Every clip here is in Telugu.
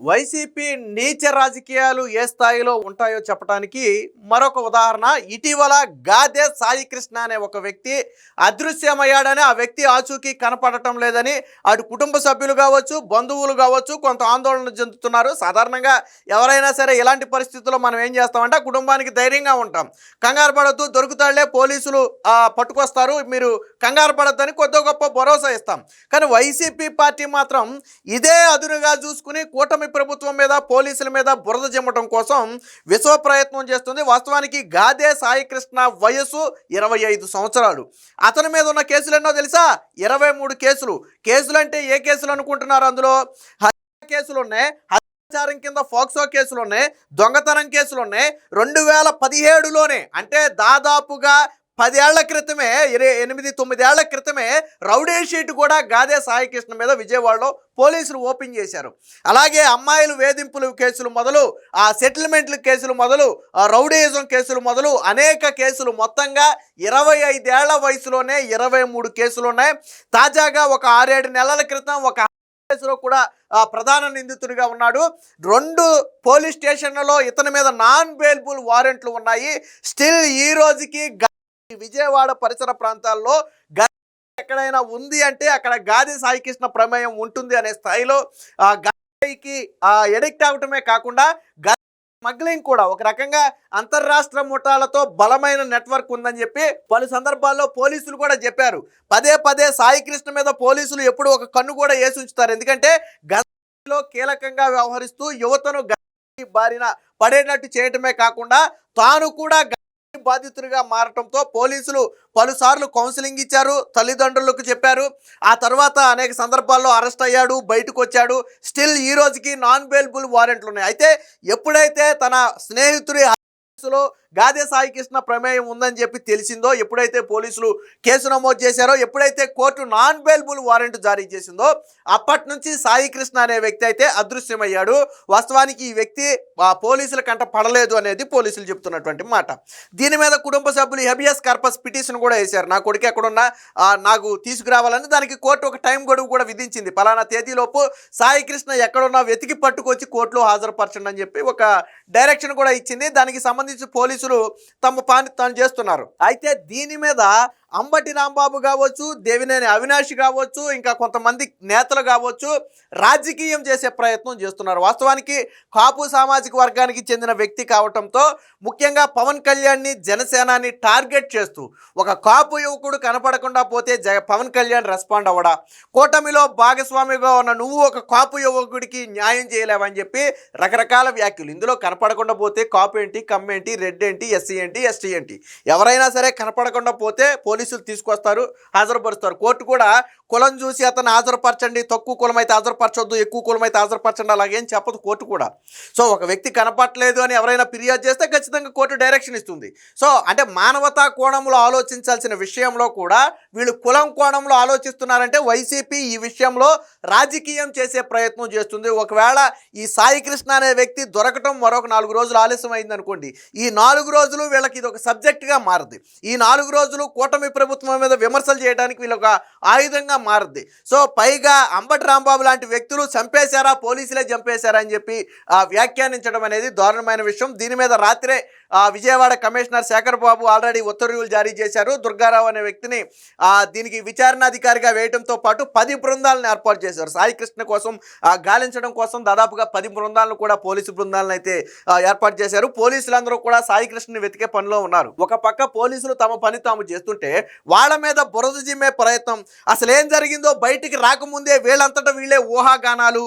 వైసీపీ నీచ రాజకీయాలు ఏ స్థాయిలో ఉంటాయో చెప్పడానికి మరొక ఉదాహరణ. ఇటీవల గాదె సాయికృష్ణ అనే ఒక వ్యక్తి అదృశ్యమయ్యాడని, ఆ వ్యక్తి ఆచూకీ కనపడటం లేదని అటు కుటుంబ సభ్యులు కావచ్చు, బంధువులు కావచ్చు కొంత ఆందోళన చెందుతున్నారు. సాధారణంగా ఎవరైనా సరే ఇలాంటి పరిస్థితుల్లో మనం ఏం చేస్తామంటే కుటుంబానికి ధైర్యంగా ఉంటాం. కంగారు పడద్దు, దొరుకుతాళ్లే, పోలీసులు పట్టుకొస్తారు, మీరు కంగారు పడద్దని కొద్ది గొప్ప భరోసా ఇస్తాం. కానీ వైసీపీ పార్టీ మాత్రం ఇదే అదునుగా చూసుకుని కూటమి ప్రభుత్వం మీద, పోలీసుల మీద బురద జమ్మటం కోసం విశ్వ ప్రయత్నం చేస్తుంది. వాస్తవానికి గాదె సాయికృష్ణ వయసు 25 సంవత్సరాలు. అతని మీద ఉన్న కేసులు ఎన్నో తెలుసా? 23 కేసులు. కేసులు అంటే ఏ కేసులు అనుకుంటున్నారు? అందులో హత్య కేసులు ఉన్నాయి, హత్యాచారం కింద ఫోక్సో కేసులు ఉన్నాయి, దొంగతనం కేసులు ఉన్నాయి. 2017లోనే అంటే దాదాపుగా 10 ఏళ్ల క్రితమే, 8-9 ఏళ్ల క్రితమే రౌడీ షీట్ కూడా గాదె సాయికృష్ణ మీద విజయవాడలో పోలీసులు ఓపెన్ చేశారు. అలాగే అమ్మాయిలు వేధింపులు కేసులు మొదలు, సెటిల్మెంట్ల కేసులు మొదలు, రౌడీయిజం కేసులు మొదలు అనేక కేసులు, మొత్తంగా 25 ఏళ్ల వయసులోనే 23 కేసులు ఉన్నాయి. తాజాగా ఒక 6-7 నెలల క్రితం ఒక కేసులో కూడా ప్రధాన నిందితుడిగా ఉన్నాడు. 2 పోలీస్ స్టేషన్లలో ఇతని మీద నాన్ బెయిలబుల్ వారెంట్లు ఉన్నాయి. స్టిల్ ఈ రోజుకి విజయవాడ పరిసర ప్రాంతాల్లో ఎక్కడైనా ఉంది అంటే అక్కడ గాదె సాయికృష్ణ ప్రమేయం ఉంటుంది అనే స్థాయిలో గాదెకి ఎడిక్ట్ అవటమే కాకుండా స్మగ్లింగ్ కూడా ఒక రకంగా అంతర్రాష్ట్ర ముఠాలతో బలమైన నెట్వర్క్ ఉందని చెప్పి పలు సందర్భాల్లో పోలీసులు కూడా చెప్పారు. పదే సాయికృష్ణ మీద పోలీసులు ఎప్పుడు ఒక కన్ను కూడా వేసి ఉంచుతారు. ఎందుకంటే గతంలో కీలకంగా వ్యవహరిస్తూ యువతను బారిన పడేటట్టు చేయటమే కాకుండా తాను కూడా బాధితుడిగా మారటంతో పోలీసులు పలుసార్లు కౌన్సిలింగ్ ఇచ్చారు, తల్లిదండ్రులకు చెప్పారు. ఆ తర్వాత అనేక సందర్భాల్లో అరెస్ట్ అయ్యాడు, బయటకు వచ్చాడు. స్టిల్ ఈ రోజుకి నాన్ బెయిలబుల్ వారెంట్లు ఉన్నాయి. అయితే ఎప్పుడైతే తన స్నేహితుడి కేసులో గాదె సాయికృష్ణ ప్రమేయం ఉందని చెప్పి తెలిసిందో, ఎప్పుడైతే పోలీసులు కేసు నమోదు చేశారో, ఎప్పుడైతే కోర్టు నాన్ బెయిలబుల్ వారెంట్ జారీ చేసిందో అప్పటి నుంచి సాయికృష్ణ అనే వ్యక్తి అయితే అదృశ్యమయ్యాడు. వాస్తవానికి ఈ వ్యక్తి పోలీసుల కంట పడలేదు అనేది పోలీసులు చెప్తున్నటువంటి మాట. దీని మీద కుటుంబ సభ్యులు హెబియస్ కార్పస్ పిటిషన్ కూడా వేశారు. నా కొడుకు ఎక్కడున్నా నాకు తీసుకురావాలని. దానికి కోర్టు ఒక టైం గడువు కూడా విధించింది. పలానా తేదీలోపు సాయికృష్ణ ఎక్కడున్నా వెతికి పట్టుకొచ్చి కోర్టులో హాజరుపరచండి అని చెప్పి ఒక డైరెక్షన్ కూడా ఇచ్చింది. దానికి సంబంధించి పోలీసులు తమ పని తాను చేస్తున్నారు. అయితే దీని మీద అంబటి రాంబాబు కావచ్చు, దేవినేని అవినాష్ కావచ్చు, ఇంకా కొంతమంది నేతలు కావచ్చు రాజకీయం చేసే ప్రయత్నం చేస్తున్నారు. వాస్తవానికి కాపు సామాజిక వర్గానికి చెందిన వ్యక్తి కావటంతో ముఖ్యంగా పవన్ కళ్యాణ్ని, జనసేనాని టార్గెట్ చేస్తూ ఒక కాపు యువకుడు కనపడకుండా పోతే పవన్ కళ్యాణ్ రెస్పాండ్ అవ్వడా, కూటమిలో భాగస్వామిగా ఉన్న నువ్వు ఒక కాపు యువకుడికి న్యాయం చేయలేవని చెప్పి రకరకాల వ్యాఖ్యలు. ఇందులో కనపడకుండా పోతే కాపు ఏంటి, కమ్మేంటి, రెడ్ ఏంటి, ఎస్సీ ఏంటి, ఎస్టీ ఏంటి, ఎవరైనా సరే కనపడకుండా పోతే పోలీసులు తీసుకొస్తారు, హాజరుపరుస్తారు. కోర్టు కూడా కులం చూసి అతను హాజరుపరచండి, తక్కువ కులం అయితే హాజరుపరచొద్దు, ఎక్కువ కులం అయితే హాజరుపరచండి అలాగేం చెప్పదు కోర్టు కూడా. సో ఒక వ్యక్తి కనపడలేదు అని ఎవరైనా ఫిర్యాదు చేస్తే ఖచ్చితంగా కోర్టు డైరెక్షన్ ఇస్తుంది. సో అంటే మానవతా కోణంలో ఆలోచించాల్సిన విషయంలో కూడా వీళ్ళు కులం కోణంలో ఆలోచిస్తున్నారంటే వైసీపీ ఈ విషయంలో రాజకీయం చేసే ప్రయత్నం చేస్తుంది. ఒకవేళ ఈ సాయికృష్ణ అనే వ్యక్తి దొరకటం మరొక 4 రోజులు ఆలస్యం అయింది అనుకోండి, ఈ 4 రోజులు వీళ్ళకి ఇది ఒక సబ్జెక్ట్గా మారుద్ది. ఈ 4 రోజులు కూటమి ప్రభుత్వం మీద విమర్శలు చేయడానికి వీళ్ళొక ఆయుధంగా మారుద్ది. సో పైగా అంబటి రాంబాబు లాంటి వ్యక్తులు చంపేశారా, పోలీసులే చంపేశారా అని చెప్పి వ్యాఖ్యానించడం అనేది దారుణమైన విషయం. దీని మీద రాత్రే విజయవాడ కమిషనర్ శేఖర్ బాబు ఆల్రెడీ ఉత్తర్వులు జారీ చేశారు. దుర్గారావు అనే వ్యక్తిని దీనికి విచారణాధికారిగా వేయడంతో పాటు 10 బృందాలను ఏర్పాటు చేశారు. సాయికృష్ణ కోసం గాలించడం కోసం దాదాపుగా 10 బృందాలను కూడా పోలీసు బృందాలను అయితే ఏర్పాటు చేశారు. పోలీసులందరూ కూడా సాయికృష్ణని వెతికే పనిలో ఉన్నారు. ఒక పక్క పోలీసులు తమ పని తాము చేస్తుంటే వాళ్ళ మీద బురద జిమ్మే ప్రయత్నం, అసలు ఏం జరిగిందో బయటికి రాకముందే వీళ్ళంతటా వీళ్ళే ఊహాగానాలు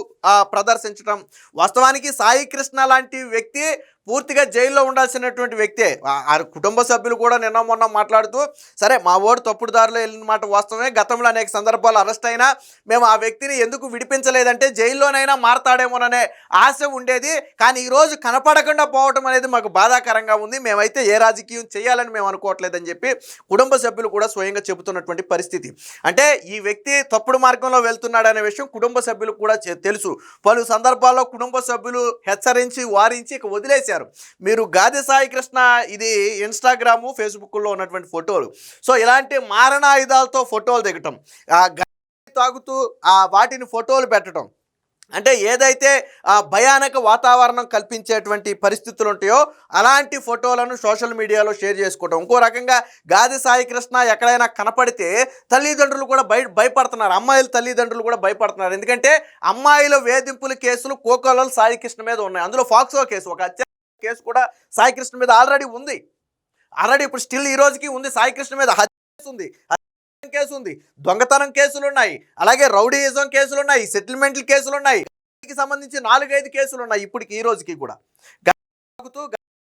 ప్రదర్శించడం. వాస్తవానికి సాయికృష్ణ లాంటి వ్యక్తి పూర్తిగా జైల్లో ఉండాల్సినటువంటి వ్యక్తే. ఆ కుటుంబ సభ్యులు కూడా నిన్న మొన్న మాట్లాడుతూ సరే మా ఓడు తప్పుడు దారిలో వెళ్ళిన మాట వాస్తవమే, గతంలో అనేక సందర్భాలు అరెస్ట్ అయినా మేము ఆ వ్యక్తిని ఎందుకు విడిపించలేదంటే జైల్లోనైనా మారతాడేమోననే ఆశ ఉండేది, కానీ ఈరోజు కనపడకుండా పోవటం అనేది మాకు బాధాకరంగా ఉంది, మేమైతే ఏ రాజకీయం చేయాలని మేము అనుకోవట్లేదని చెప్పి కుటుంబ సభ్యులు కూడా స్వయంగా చెబుతున్నటువంటి పరిస్థితి. అంటే ఈ వ్యక్తి తప్పుడు మార్గంలో వెళ్తున్నాడనే విషయం కుటుంబ సభ్యులకు కూడా తెలుసు. పలు సందర్భాల్లో కుటుంబ సభ్యులు హెచ్చరించి వారించి ఇక వదిలేశారు. మీరు గాదె సాయికృష్ణ ఇది ఇన్స్టాగ్రామ్, ఫేస్బుక్లో ఉన్నటువంటి ఫోటోలు. సో ఇలాంటి మారణాయుధాలతో ఫోటోలు దిగటం, తాగుతూ వాటిని ఫోటోలు పెట్టడం, అంటే ఏదైతే ఆ భయానక వాతావరణం కల్పించేటువంటి పరిస్థితులు ఉంటాయో అలాంటి ఫోటోలను సోషల్ మీడియాలో షేర్ చేసుకోవడం. ఇంకో రకంగా గాది సాయి కృష్ణ ఎక్కడైనా కనపడితే తల్లిదండ్రులు కూడా భయపడుతున్నారు. అమ్మాయిల తల్లిదండ్రులు కూడా భయపడుతున్నారు. ఎందుకంటే అమ్మాయిల వేధింపుల కేసులు కోకోలలో సాయి కృష్ణ మీద ఉన్నాయి. అందులో ఫాక్సో కేసు, ఒక హత్య కేసు కూడా సాయి కృష్ణ మీద ఆల్రెడీ ఉంది. ఆల్రెడీ ఇప్పుడు స్టిల్ ఈ రోజుకి ఉంది. సాయి కృష్ణ మీద హత్య కేసు ఉంది, కేసు ఉంది, దొంగతనం కేసులు ఉన్నాయి, అలాగే రౌడీయిజం కేసులు ఉన్నాయి, సెటిల్మెంట్ల కేసులు ఉన్నాయి, సంబంధించి 4-5 కేసులు ఉన్నాయి. ఇప్పటికి ఈ రోజుకి కూడా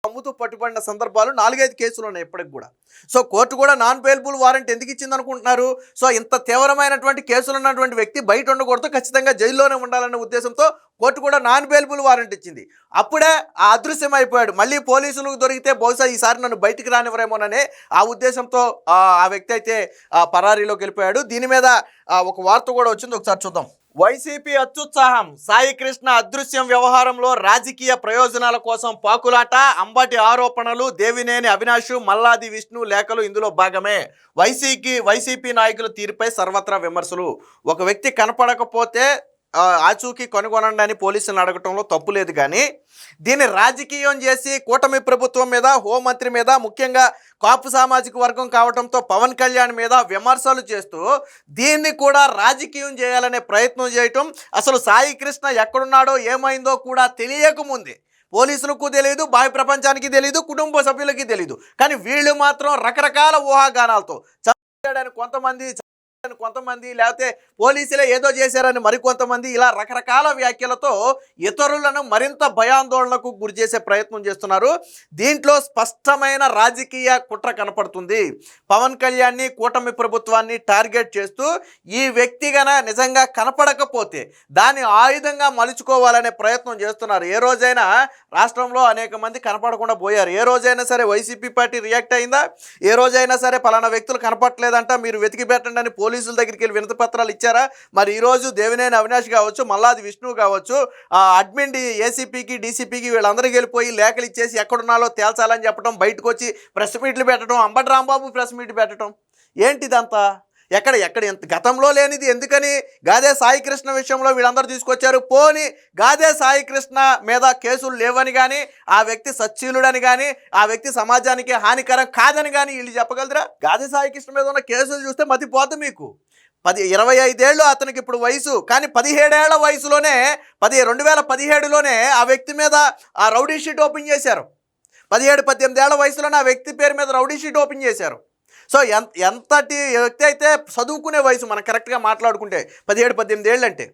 అమ్ముతూ పట్టుబడిన సందర్భాలు 4-5 కేసులు ఉన్నాయి ఇప్పటికి కూడా. సో కోర్టు కూడా నాన్ బెయిలబుల్ వారెంట్ ఎందుకు ఇచ్చింది అనుకుంటున్నారు? సో ఇంత తీవ్రమైనటువంటి కేసులు ఉన్నటువంటి వ్యక్తి బయట ఉండకూడదు, ఖచ్చితంగా జైల్లోనే ఉండాలనే ఉద్దేశంతో కోర్టు కూడా నాన్ బెయిలబుల్ వారెంట్ ఇచ్చింది. అప్పుడే ఆ అదృశ్యం అయిపోయాడు. మళ్ళీ పోలీసులకు దొరికితే బహుశా ఈసారి నన్ను బయటికి రానివ్వరేమోననే ఆ ఉద్దేశంతో ఆ వ్యక్తి అయితే పరారీలోకి వెళ్ళిపోయాడు. దీని మీద ఒక వార్త కూడా వచ్చింది, ఒకసారి చూద్దాం. వైసీపీ అత్యుత్సాహం, సాయి కృష్ణ అదృశ్యం వ్యవహారంలో రాజకీయ ప్రయోజనాల కోసం పాకులాట, అంబటి ఆరోపణలు, దేవినేని అవినాష్, మల్లాది విష్ణు లేఖలు ఇందులో భాగమే. వైసీపీ నాయకుల తీరుపై సర్వత్రా విమర్శలు. ఒక వ్యక్తి కనపడకపోతే ఆచూకీ కనుగొనండి అని పోలీసులను అడగటంలో తప్పు లేదు, కానీ దీన్ని రాజకీయం చేసి కూటమి ప్రభుత్వం మీద, హోంమంత్రి మీద, ముఖ్యంగా కాపు సామాజిక వర్గం కావడంతో పవన్ కళ్యాణ్ మీద విమర్శలు చేస్తూ దీన్ని కూడా రాజకీయం చేయాలనే ప్రయత్నం చేయటం, అసలు సాయి కృష్ణ ఎక్కడున్నాడో ఏమైందో కూడా తెలియకముందే పోలీసులకు తెలియదు, బాహ్య ప్రపంచానికి తెలియదు, కుటుంబ సభ్యులకి తెలియదు, కానీ వీళ్ళు మాత్రం రకరకాల ఊహాగానాలతో చంపాడని కొంతమంది లేకపోతే పోలీసులే ఏదో చేశారని మరికొంతమంది ఇలా రకరకాల వ్యాఖ్యలతో ఇతరులను మరింత భయాందోళనకు గురి చేసే ప్రయత్నం చేస్తున్నారు. దీంట్లో స్పష్టమైన రాజకీయ కుట్ర కనపడుతుంది. పవన్ కళ్యాణ్ని, కూటమి ప్రభుత్వాన్ని టార్గెట్ చేస్తూ ఈ వ్యక్తిగన నిజంగా కనపడకపోతే దాన్ని ఆయుధంగా మలుచుకోవాలనే ప్రయత్నం చేస్తున్నారు. ఏ రోజైనా రాష్ట్రంలో అనేక మంది కనపడకుండా పోయారు. ఏ రోజైనా సరే వైసీపీ పార్టీ రియాక్ట్ అయిందా? ఏ రోజైనా సరే పలానా వ్యక్తులు కనపడలేదంట, మీరు వెతికి పెట్టండి అని పోలీసుల దగ్గరికి వెళ్ళి వినతి పత్రాలు ఇచ్చారా? మరి ఈరోజు దేవినేని అవినాష్ కావచ్చు, మల్లాది విష్ణు కావచ్చు, అడ్మిన్ ఏసీపీకి, డీసీపీకి వీళ్ళందరికీ వెళ్ళిపోయి లేఖలు ఇచ్చేసి ఎక్కడున్నాలో తేల్చాలని చెప్పడం, బయటకు వచ్చి ప్రెస్ మీట్లు పెట్టడం, అంబటి రాంబాబు ప్రెస్ మీట్ పెట్టడం, ఏంటిదంతా? ఎక్కడ ఎంత గతంలో లేనిది ఎందుకని గాదే సాయి కృష్ణ విషయంలో వీళ్ళందరూ తీసుకొచ్చారు? పోని గాదే సాయి కృష్ణ మీద కేసులు లేవని కానీ, ఆ వ్యక్తి సచ్చీలుడని కానీ, ఆ వ్యక్తి సమాజానికి హానికరం కాదని కానీ వీళ్ళు చెప్పగలరా? గాదే సాయి కృష్ణ మీద ఉన్న కేసులు చూస్తే మతిపోతుంది మీకు. 25 ఏళ్ళు అతనికి ఇప్పుడు వయసు, కానీ 17 ఏళ్ల వయసులోనే 2017లోనే ఆ వ్యక్తి మీద ఆ రౌడీ షీట్ ఓపెన్ చేశారు. 17-18 ఏళ్ల వయసులోనే ఆ వ్యక్తి పేరు మీద రౌడీ షీట్ ఓపెన్ చేశారు. సో ఎంతటి వ్యక్తి అయితే చదువుకునే వయసు, మనం కరెక్ట్గా మాట్లాడుకుంటే 17-18 ఏళ్ళు అంటే,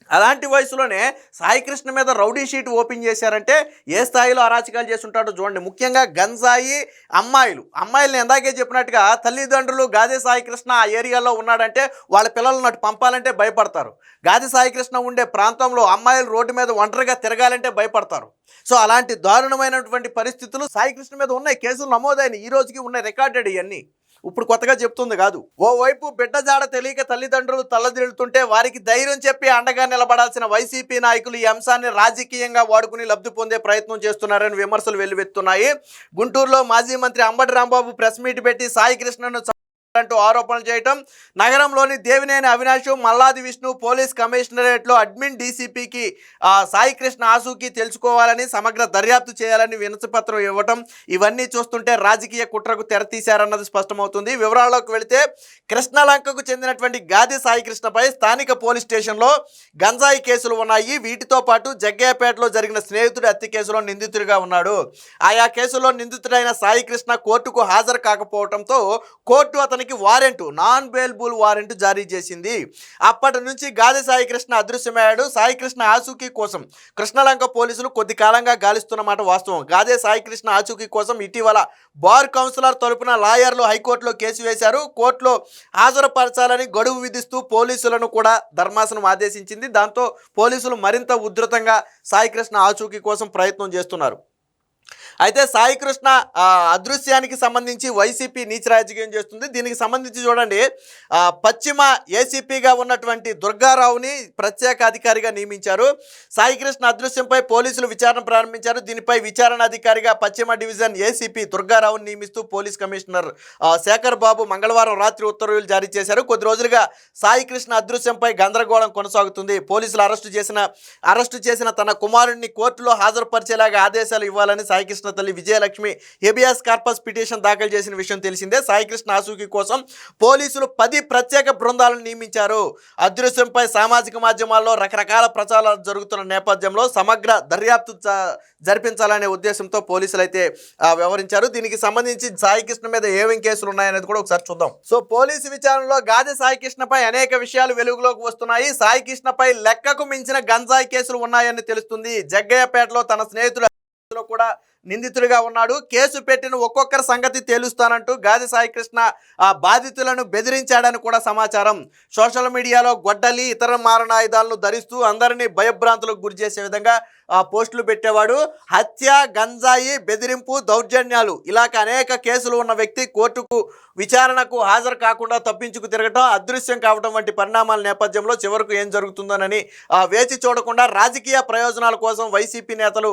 అలాంటి వయసులోనే సాయి కృష్ణ మీద రౌడీ షీట్ ఓపెన్ చేశారంటే ఏ స్థాయిలో అరాచకాలు చేస్తుంటాడో చూడండి. ముఖ్యంగా గంజాయి అమ్మాయిల్ని ఎందాకే చెప్పినట్టుగా తల్లిదండ్రులు గాదే సాయి కృష్ణ ఆ ఏరియాలో ఉన్నాడంటే వాళ్ళ పిల్లలను అటు పంపాలంటే భయపడతారు. గాదే సాయి కృష్ణ ఉండే ప్రాంతంలో అమ్మాయిలు రోడ్డు మీద ఒంటరిగా తిరగాలంటే భయపడతారు. సో అలాంటి దారుణమైనటువంటి పరిస్థితులు సాయి కృష్ణ మీద ఉన్నాయి. కేసులు నమోదైన ఈ రోజుకి ఉన్నాయి, రికార్డెడ్ ఇవన్నీ. ఇప్పుడు కొత్తగా చెప్తుంది కాదు. ఓవైపు బిడ్డ జాడ తెలియక తల్లిదండ్రులు తల్లదిల్లుతుంటే వారికి ధైర్యం చెప్పి అండగా నిలబడాల్సిన వైసీపీ నాయకులు ఈ అంశాన్ని రాజకీయంగా వాడుకుని లబ్ధి పొందే ప్రయత్నం చేస్తున్నారని విమర్శలు వెల్లువెత్తున్నాయి. గుంటూరులో మాజీ మంత్రి అంబటి రాంబాబు ప్రెస్ మీట్ పెట్టి సాయి కృష్ణను అంటూ ఆరోపణలు చేయటం, నగరంలోని దేవినేని అవినాష్, మల్లాది విష్ణు పోలీస్ కమిషనరేట్లో అడ్మిన్ డీసీపీకి సాయి కృష్ణ ఆసూకి తెలుసుకోవాలని, సమగ్ర దర్యాప్తు చేయాలని వినతిపత్రం ఇవ్వటం, ఇవన్నీ చూస్తుంటే రాజకీయ కుట్రకు తెరతీశారన్నది స్పష్టమవుతుంది. వివరాల్లోకి వెళితే కృష్ణలంకకు చెందినటువంటి గాది సాయి కృష్ణపై స్థానిక పోలీస్ స్టేషన్లో గంజాయి కేసులు ఉన్నాయి. వీటితో పాటు జగ్గయ్యపేటలో జరిగిన స్నేహితుడి హత్య కేసులో నిందితుడిగా ఉన్నాడు. ఆయా కేసులో నిందితుడైన సాయి కృష్ణ కోర్టుకు హాజరు కాకపోవడంతో కోర్టు అతనికి వారెంట్, నాన్ బెయిలబుల్ వారెంట్ జారీ చేసింది. అప్పటి నుంచి గాది సాయి కృష్ణ అదృశ్యమయ్యాడు. సాయి కృష్ణ ఆచూకీ కోసం కృష్ణలంక పోలీసులు కొద్ది కాలంగా గాలిస్తున్నమాట వాస్తవం. గాదే సాయి కృష్ణ ఆచూకీ కోసం ఇటీవల బార్ కౌన్సిలర్ తరపున లాయర్లు హైకోర్టులో కేసు వేశారు. కోర్టులో హాజరుపరచాలని గడువు విధిస్తూ పోలీసులను కూడా ధర్మాసనం ఆదేశించింది. దాంతో పోలీసులు మరింత ఉధృతంగా సాయి కృష్ణ ఆచూకీ కోసం ప్రయత్నం చేస్తున్నారు. అయితే సాయి కృష్ణ అదృశ్యానికి సంబంధించి వైసీపీ నీచ రాజకీయం చేస్తుంది. దీనికి సంబంధించి చూడండి, పశ్చిమ ఏసీపీగా ఉన్నటువంటి దుర్గారావుని ప్రత్యేక అధికారిగా నియమించారు. సాయి కృష్ణ అదృశ్యంపై పోలీసులు విచారణ ప్రారంభించారు. దీనిపై విచారణ అధికారిగా పశ్చిమ డివిజన్ ఏసీపీ దుర్గారావుని నియమిస్తూ పోలీస్ కమిషనర్ శేఖర్ బాబు మంగళవారం రాత్రి ఉత్తర్వులు జారీ చేశారు. కొద్ది రోజులుగా సాయి కృష్ణ అదృశ్యంపై గందరగోళం కొనసాగుతుంది. పోలీసులు అరెస్టు చేసిన తన కుమారుడిని కోర్టులో హాజరుపరిచేలాగా ఆదేశాలు ఇవ్వాలని సాయికృష్ణ తల్లి విజయలక్ష్మి హెబియాస్ కార్పస్ పిటిషన్ దాఖలు చేసిన విషయం తెలిసిందే. సాయికృష్ణ ఆచూకీ కోసం పోలీసులు 10 ప్రత్యేక బృందాలను నియమించారు. అదృశ్యంపై సామాజిక మాధ్యమాల్లో రకరకాల ప్రచారాలు జరుగుతున్న నేపథ్యంలో సమగ్ర దర్యాప్తు జరిపించాలనే ఉద్దేశంతో పోలీసులు అయితే వ్యవహరించారు. దీనికి సంబంధించి సాయికృష్ణ మీద ఏమేం కేసులు ఉన్నాయనేది కూడా ఒకసారి చూద్దాం. సో పోలీసు విచారణలో గాదె సాయికృష్ణపై అనేక విషయాలు వెలుగులోకి వస్తున్నాయి. సాయికృష్ణపై లెక్కకు మించిన గంజాయి కేసులు ఉన్నాయని తెలుస్తుంది. జగ్గయ్యపేటలో తన స్నేహితుల కూడా నిందితుడిగా ఉన్నాడు. కేసు పెట్టిన ఒక్కొక్కరి సంగతి తేలుస్తానంటూ గాదె సాయికృష్ణ బాధితులను బెదిరించాడని కూడా సమాచారం. సోషల్ మీడియాలో గొడ్డలి ఇతర మారణాయుధాలను ధరిస్తూ అందరినీ భయభ్రాంతులకు గురి చేసే విధంగా పోస్టులు పెట్టేవాడు. హత్య, గంజాయి, బెదిరింపు, దౌర్జన్యాలు ఇలాగ అనేక కేసులు ఉన్న వ్యక్తి కోర్టుకు విచారణకు హాజరు కాకుండా తప్పించుకు తిరగటం, అదృశ్యం కావడం వంటి పరిణామాల నేపథ్యంలో చివరకు ఏం జరుగుతుందోనని వేచి చూడకుండా రాజకీయ ప్రయోజనాల కోసం వైసీపీ నేతలు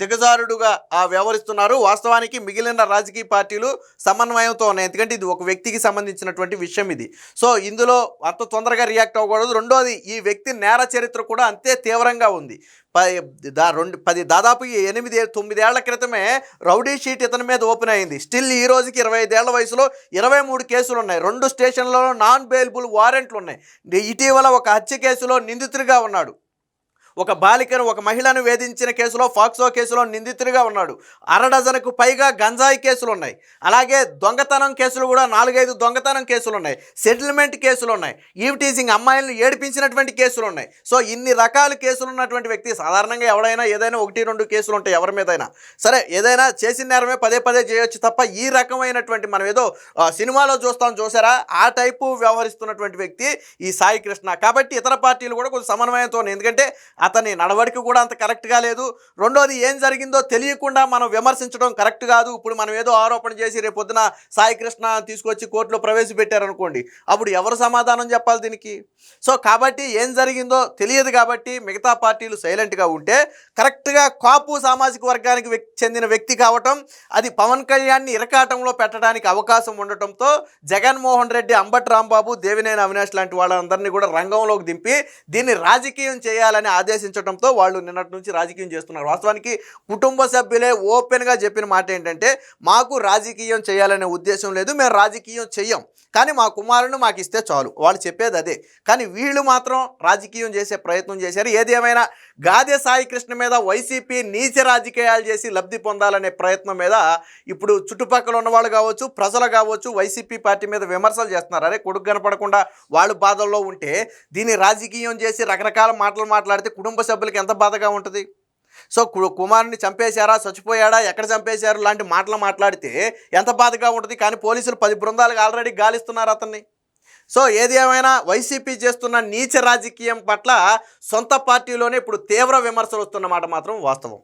దిగజారుడుగా వ్యవహరిస్తున్నారు. వాస్తవానికి మిగిలిన రాజకీయ పార్టీలు సమన్వయంతో ఉన్నాయి. ఎందుకంటే ఇది ఒక వ్యక్తికి సంబంధించినటువంటి విషయం ఇది. సో ఇందులో అంత తొందరగా రియాక్ట్ అవ్వకూడదు. రెండోది, ఈ వ్యక్తి నేర చరిత్ర కూడా అంతే తీవ్రంగా ఉంది. దాదాపు 8-9 ఏళ్ల క్రితమే రౌడీ షీట్ ఇతని మీద ఓపెన్ అయింది. స్టిల్ ఈ రోజుకి 25 ఏళ్ల వయసులో 23 కేసులు ఉన్నాయి. 2 స్టేషన్లలో నాన్ బెయిలబుల్ వారెంట్లు ఉన్నాయి. ఇటీవల ఒక హత్య కేసులో నిందితుడిగా ఉన్నాడు. ఒక బాలికను, ఒక మహిళను వేధించిన కేసులో ఫాక్సో కేసులో నిందితుడిగా ఉన్నాడు. 6 డజన్కు పైగా గంజాయి కేసులు ఉన్నాయి. అలాగే దొంగతనం కేసులు కూడా 4-5 దొంగతనం కేసులు ఉన్నాయి. సెటిల్మెంట్ కేసులు ఉన్నాయి. ఈవ్ టీజింగ్, అమ్మాయిలను ఏడిపించినటువంటి కేసులు ఉన్నాయి. సో ఇన్ని రకాల కేసులు ఉన్నటువంటి వ్యక్తి సాధారణంగా ఎవడైనా ఏదైనా 1-2 కేసులు ఉంటాయి ఎవరి మీదైనా సరే. ఏదైనా చేసిన నేరమే పదే చేయొచ్చు తప్ప ఈ రకమైనటువంటి మనం ఏదో సినిమాలో చూసారా ఆ టైపు వ్యవహరిస్తున్నటువంటి వ్యక్తి ఈ సాయి కృష్ణ. కాబట్టి ఇతర పార్టీలు కూడా కొంచెం సమన్వయంతో, ఎందుకంటే అతని నడవడిక కూడా అంత కరెక్ట్గా లేదు. రెండోది, ఏం జరిగిందో తెలియకుండా మనం విమర్శించడం కరెక్ట్ కాదు. ఇప్పుడు మనం ఏదో ఆరోపణ చేసి రేపొద్దున సాయి కృష్ణ తీసుకొచ్చి కోర్టులో ప్రవేశపెట్టారనుకోండి, అప్పుడు ఎవరు సమాధానం చెప్పాలి దీనికి? సో కాబట్టి ఏం జరిగిందో తెలియదు కాబట్టి మిగతా పార్టీలు సైలెంట్గా ఉంటే, కరెక్ట్గా కాపు సామాజిక వర్గానికి చెందిన వ్యక్తి కావటం, అది పవన్ కళ్యాణ్ని ఇరకాటంలో పెట్టడానికి అవకాశం ఉండటంతో జగన్మోహన్ రెడ్డి, అంబటి రాంబాబు, దేవినేని అవినాష్ లాంటి వాళ్ళందరినీ కూడా రంగంలోకి దింపి దీన్ని రాజకీయం చేయాలని ఆదేశించడంతో వాళ్ళు నిన్నటి నుంచి రాజకీయం చేస్తున్నారు. వాస్తవానికి కుటుంబ సభ్యులే ఓపెన్గా చెప్పిన మాట ఏంటంటే, మాకు రాజకీయం చేయాలనే ఉద్దేశం లేదు, మేము రాజకీయం చెయ్యం, కానీ మా కుమారుని మాకు ఇస్తే చాలు. వాళ్ళు చెప్పేది అదే. కానీ వీళ్ళు మాత్రం రాజకీయం చేసే ప్రయత్నం చేశారు. ఏది ఏమైనా గాదె సాయి కృష్ణ మీద వైసీపీ నీచ రాజకీయాలు చేసి లబ్ధి పొందాలనే ప్రయత్నం మీద ఇప్పుడు చుట్టుపక్కల ఉన్నవాళ్ళు కావచ్చు, ప్రజలు కావచ్చు, వైసీపీ పార్టీ మీద విమర్శలు చేస్తున్నారు. అరే కొడుకు కనపడకుండా వాళ్ళు బాధల్లో ఉంటే దీన్ని రాజకీయం చేసి రకరకాల మాటలు మాట్లాడితే కుటుంబ సభ్యులకి ఎంత బాధగా ఉంటుంది? సో కుమారుని చంపేశారా, చచ్చిపోయాడా, ఎక్కడ చంపేశారు లాంటి మాటలు మాట్లాడితే ఎంత బాధగా ఉంటుంది. కానీ పోలీసులు 10 బృందాలకు ఆల్రెడీ గాలిస్తున్నారు అతన్ని. సో ఏది ఏమైనా వైసీపీ చేస్తున్న నీచ రాజకీయం పట్ల సొంత పార్టీలోనే ఇప్పుడు తీవ్ర విమర్శలు వస్తున్నమాట మాత్రం వాస్తవం.